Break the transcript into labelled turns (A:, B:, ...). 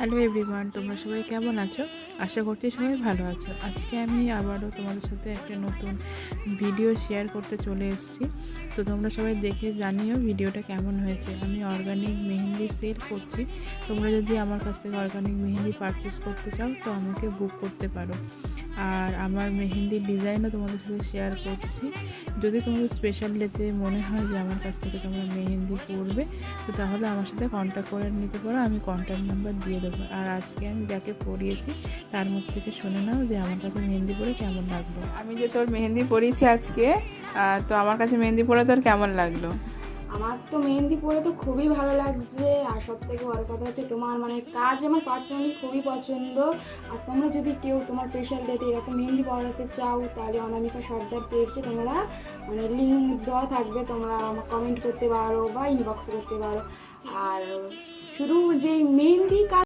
A: Hello everyone, তোমরা সবাই কেমন আছো? আশা করছি সবাই ভালো আছো। আজকে আমি আবারও তোমাদের সাথে একটা নতুন ভিডিও শেয়ার করতে চলে এসেছি। তো তোমরা সবাই দেখে জানিও ভিডিওটা কেমন হয়েছে। আমি অর্গানিক মেহেন্দি সেল করছি। তোমরা যদি আমার কাছ থেকে অর্গানিক মেহেন্দি পারচেস করতে চাও তো আমাকে বুক করতে পারো। আর আমার মেহেন্দির ডিজাইনও তোমাদের সাথে শেয়ার করছি। যদি তোমাদের স্পেশাল ডেতে মনে হয় যে আমার কাছ থেকে তোমরা মেহেন্দি পরবে তো তাহলে আমার সাথে কন্ট্যাক্ট করে নিতে পারো, আমি কন্ট্যাক্ট নাম্বার দিয়ে দেবো। আর আজকে আমি যাকে পরিয়েছি তার মুখ থেকে শুনে নাও যে আমার কাছে মেহেন্দি পরে কেমন লাগলো। আমি যে তোর মেহেন্দি পরিয়েছি আজকে, তো আমার কাছে মেহেন্দি পরে তোর কেমন লাগলো?
B: আমার তো মেহেন্দি পরে তো খুবই ভালো লাগছে। আর সব থেকে বড় কথা হচ্ছে তোমার কাজ আমার পার্সোনালি খুবই পছন্দ। আর তোমরা যদি কেউ তোমার স্পেশাল ডেতে এরকম মেহেন্দি পরাতে চাও তাহলে অনামিকা সর্দার পেজে তোমরা লিঙ্ক দেওয়া থাকবে, তোমরা কমেন্ট করতে পারো বা ইনবক্স করতে পারো। আর শুধু যে মেহেন্দি কাজ